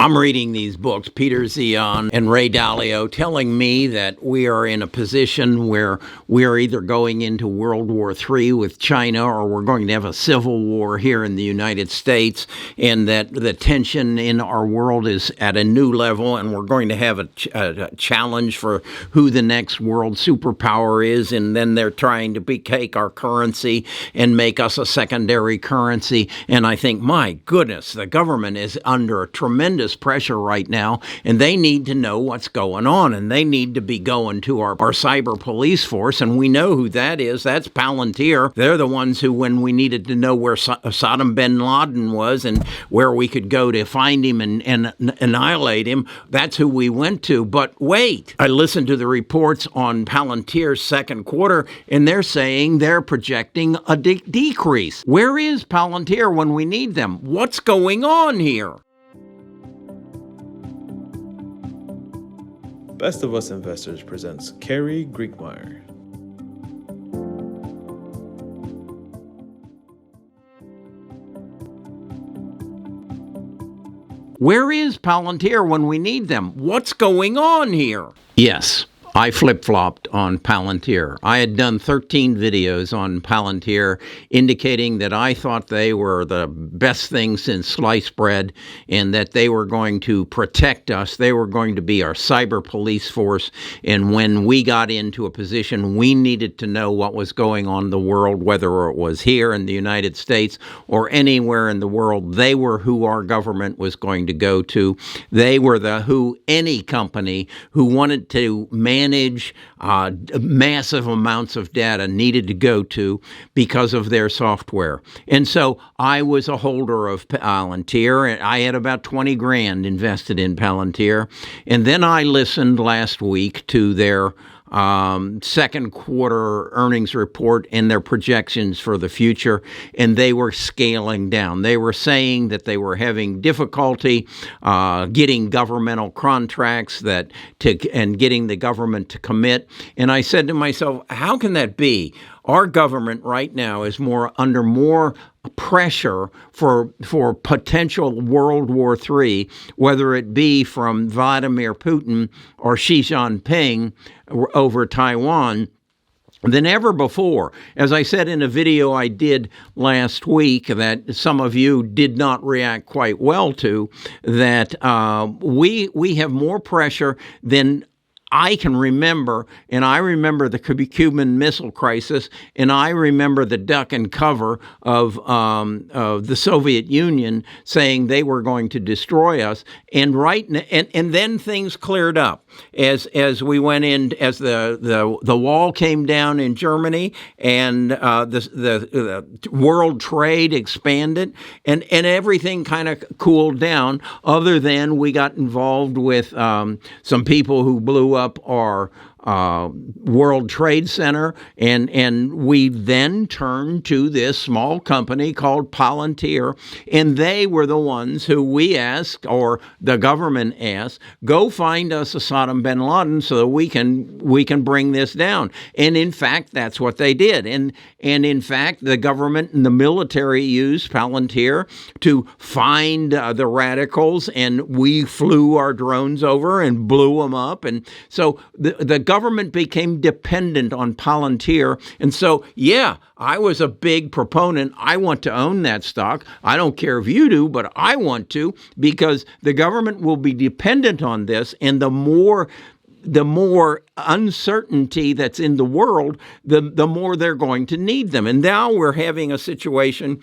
I'm reading these books, Peter Zion and Ray Dalio, telling me that we are in a position where we are either going into World War III with China or we're going to have a civil war here in the United States, and that the tension in our world is at a new level, and we're going to have a challenge for who the next world superpower is, and then they're trying to take our currency and make us a secondary currency. And I think, my goodness, the government is under a tremendous pressure right now, and they need to know what's going on, and they need to be going to our cyber police force, and we know who that is. That's Palantir. They're the ones who, when we needed to know where Saddam bin Laden was and where we could go to find him and annihilate him, that's who we went to. But wait, I listened to the reports on Palantir's second quarter, and they're saying they're projecting a decrease. Where is Palantir when we need them? What's going on here? Best of Us Investors presents Carrie Griegmeyer. Where is Palantir when we need them? What's going on here? Yes, I flip-flopped on Palantir. I had done 13 videos on Palantir indicating that I thought they were the best thing since sliced bread and that they were going to protect us. They were going to be our cyber police force. And when we got into a position, we needed to know what was going on in the world, whether it was here in the United States or anywhere in the world. They were who our government was going to go to. They were who any company who wanted to manage massive amounts of data needed to go to because of their software. And so I was a holder of Palantir, and I had about 20 grand invested in Palantir. And then I listened last week to their second quarter earnings report and their projections for the future, and they were scaling down. They were saying that they were having difficulty getting governmental contracts and getting the government to commit. And I said to myself, how can that be? Our government right now is under more pressure for potential World War III, whether it be from Vladimir Putin or Xi Jinping over Taiwan, than ever before. As I said in a video I did last week that some of you did not react quite well to, that we have more pressure than I can remember, and I remember the Cuban Missile Crisis, and I remember the duck and cover of the Soviet Union saying they were going to destroy us. And then things cleared up as we went in, as the wall came down in Germany, and the world trade expanded, and everything kind of cooled down. Other than we got involved with some people who blew up our World Trade Center, and we then turned to this small company called Palantir, and they were the ones who we asked, or the government asked, go find us a Saddam bin Laden so that we can bring this down. And in fact, that's what they did. And in fact, the government and the military used Palantir to find the radicals, and we flew our drones over and blew them up. And so the government became dependent on Palantir. And so, yeah, I was a big proponent. I want to own that stock. I don't care if you do, but I want to, because the government will be dependent on this. And the more uncertainty that's in the world, the more they're going to need them. And now we're having a situation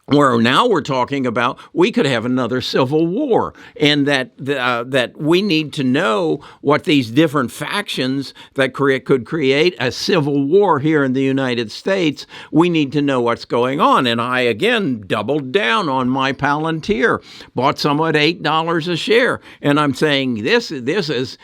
where now we're talking about we could have another civil war, and that we need to know what these different factions that could create a civil war here in the United States. We need to know what's going on. And I again doubled down on my Palantir, bought some at $8 a share, and I'm saying this is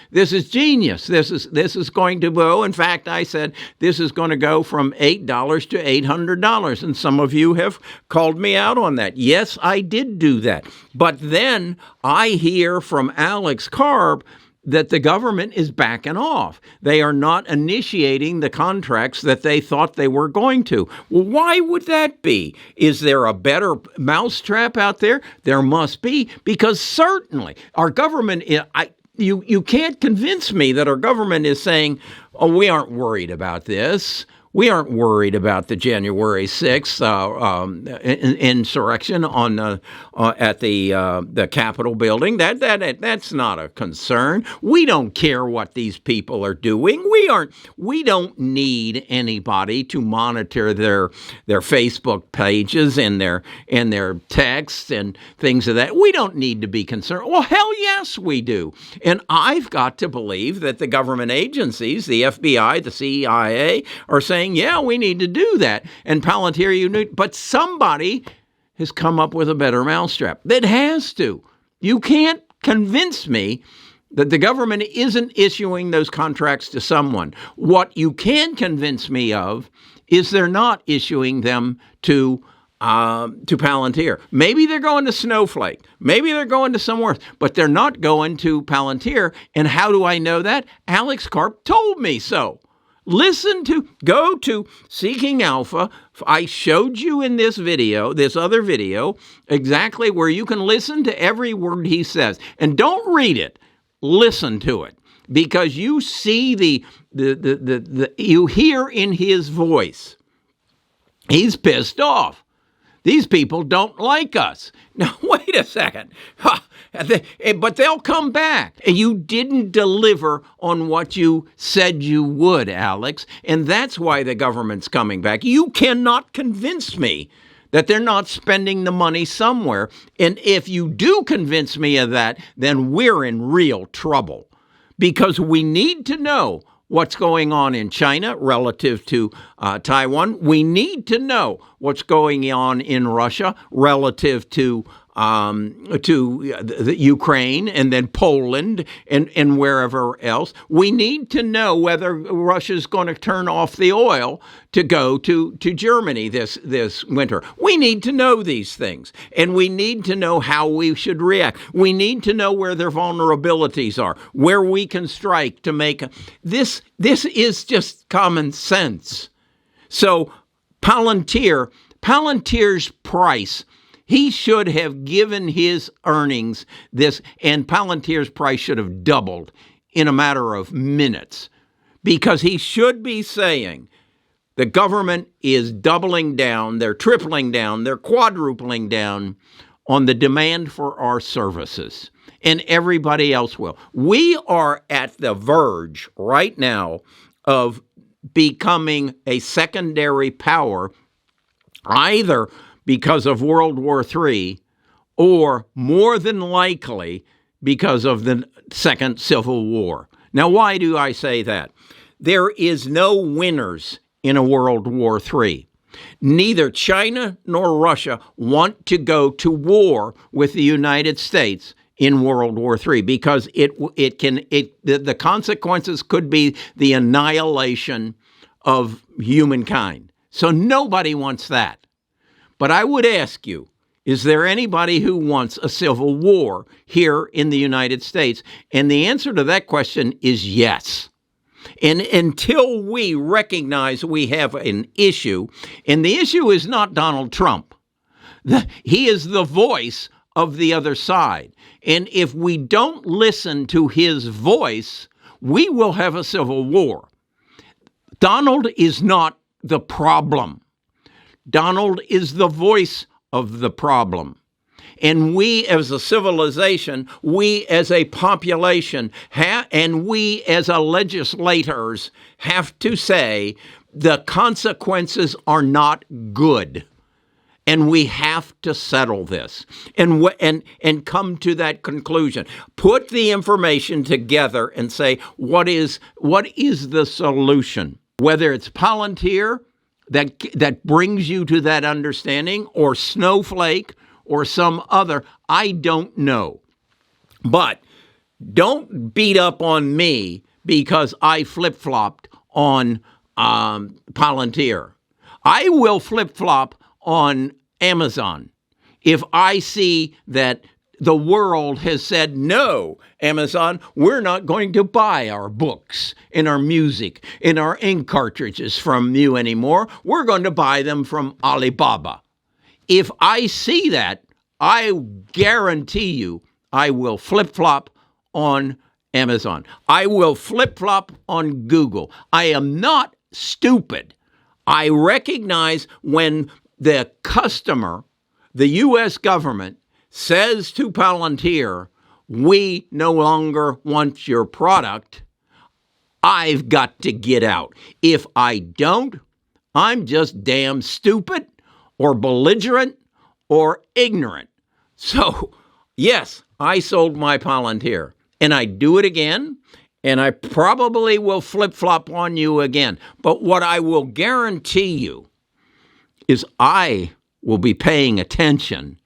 genius. This is going to go. In fact, I said this is going to go from $8 to $800, and some of you have called me out on that. Yes, I did do that. But then I hear from Alex Karp that the government is backing off. They are not initiating the contracts that they thought they were going to. Well, why would that be? Is there a better mousetrap out there? There must be, because certainly our government, you can't convince me that our government is saying, oh, we aren't worried about this. We aren't worried about the January 6th insurrection at the Capitol building. That's not a concern. We don't care what these people are doing. We don't need anybody to monitor their Facebook pages and their texts and things of that. We don't need to be concerned. Well, hell yes, we do. And I've got to believe that the government agencies, the FBI, the CIA, are saying, yeah, we need to do that. And Palantir, but somebody has come up with a better mousetrap. That has to. You can't convince me that the government isn't issuing those contracts to someone. What you can convince me of is they're not issuing them to Palantir. Maybe they're going to Snowflake. Maybe they're going to somewhere else, but they're not going to Palantir. And how do I know that? Alex Karp told me so. Go to Seeking Alpha. I showed you in this other video, exactly where you can listen to every word he says. And don't read it. Listen to it. Because you see you hear in his voice. He's pissed off. These people don't like us. Now, wait a second. But they'll come back. You didn't deliver on what you said you would, Alex. And that's why the government's coming back. You cannot convince me that they're not spending the money somewhere. And if you do convince me of that, then we're in real trouble. Because we need to know what's going on in China relative to Taiwan. We need to know what's going on in Russia relative to the Ukraine and then Poland and wherever else. We need to know whether Russia's going to turn off the oil to go to Germany this winter. We need to know these things, and we need to know how we should react. We need to know where their vulnerabilities are, where we can strike to make this. This is just common sense. So Palantir's price. He should have given his earnings this, and Palantir's price should have doubled in a matter of minutes, because he should be saying the government is doubling down, they're tripling down, they're quadrupling down on the demand for our services, and everybody else will. We are at the verge right now of becoming a secondary power, either because of World War III, or more than likely because of the Second Civil War. Now, why do I say that? There is no winners in a World War III. Neither China nor Russia want to go to war with the United States in World War III, because the consequences could be the annihilation of humankind. So nobody wants that. But I would ask you, is there anybody who wants a civil war here in the United States? And the answer to that question is yes. And until we recognize we have an issue, and the issue is not Donald Trump. He is the voice of the other side. And if we don't listen to his voice, we will have a civil war. Donald is not the problem. Donald is the voice of the problem. And we as a civilization, we as a population, and we as a legislators have to say the consequences are not good. And we have to settle this and come to that conclusion. Put the information together and say, what is the solution? Whether it's Palantir, that brings you to that understanding, or Snowflake, or some other, I don't know. But don't beat up on me because I flip-flopped on Palantir. I will flip-flop on Amazon if I see that the world has said, no, Amazon, we're not going to buy our books and our music and our ink cartridges from you anymore. We're going to buy them from Alibaba. If I see that, I guarantee you I will flip-flop on Amazon. I will flip-flop on Google. I am not stupid. I recognize when the customer, the U.S. government, says to Palantir, we no longer want your product, I've got to get out. If I don't, I'm just damn stupid or belligerent or ignorant. So, yes, I sold my Palantir, and I do it again, and I probably will flip-flop on you again. But what I will guarantee you is I will be paying attention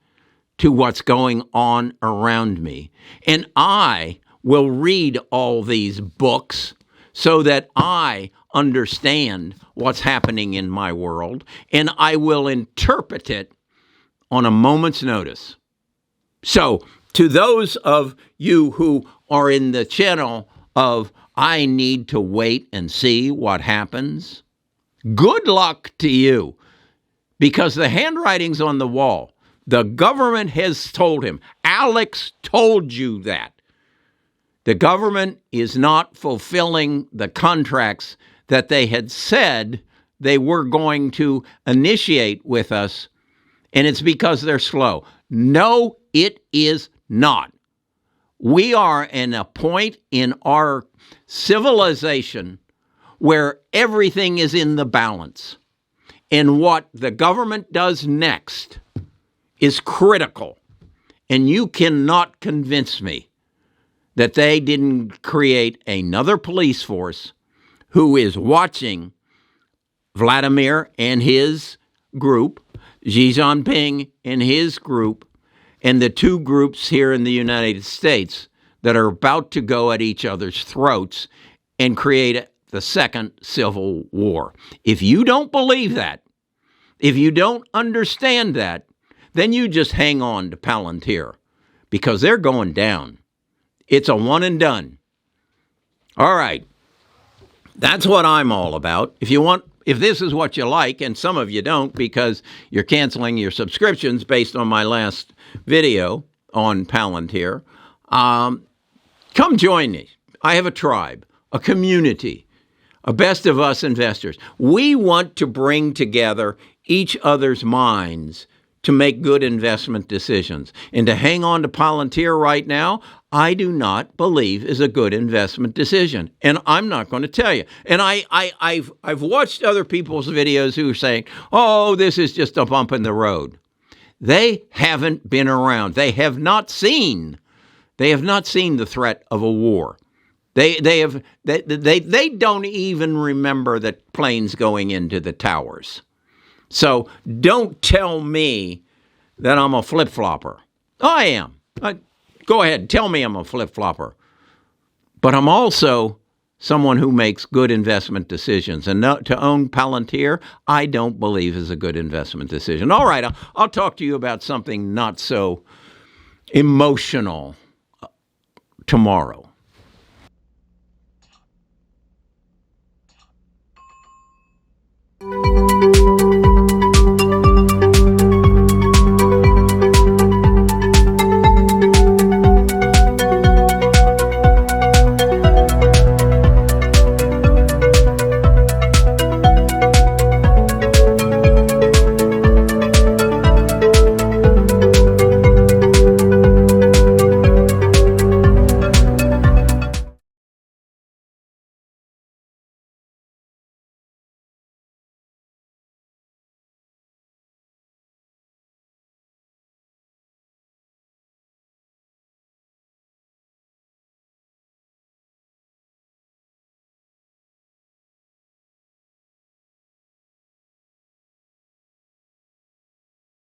to what's going on around me. And I will read all these books so that I understand what's happening in my world, and I will interpret it on a moment's notice. So, to those of you who are in the channel of I need to wait and see what happens, good luck to you, because the handwriting's on the wall. The government has told him. Alex told you that. The government is not fulfilling the contracts that they had said they were going to initiate with us, and it's because they're slow. No, it is not. We are in a point in our civilization where everything is in the balance. And what the government does next is critical. And you cannot convince me that they didn't create another police force who is watching Vladimir and his group, Xi Jinping and his group, and the two groups here in the United States that are about to go at each other's throats and create the second civil war. If you don't believe that, if you don't understand that, then you just hang on to Palantir, because they're going down. It's a one and done. All right. That's what I'm all about. If this is what you like, and some of you don't because you're canceling your subscriptions based on my last video on Palantir, come join me. I have a tribe, a community, a best of us investors. We want to bring together each other's minds to make good investment decisions. And to hang on to Palantir right now, I do not believe is a good investment decision. And I'm not going to tell you. And I've watched other people's videos who are saying, oh, this is just a bump in the road. They haven't been around. They have not seen the threat of a war. They don't even remember the planes going into the towers. So don't tell me that I'm a flip-flopper. I am. Go ahead, tell me I'm a flip-flopper. But I'm also someone who makes good investment decisions. And to own Palantir, I don't believe is a good investment decision. All right, I'll talk to you about something not so emotional tomorrow.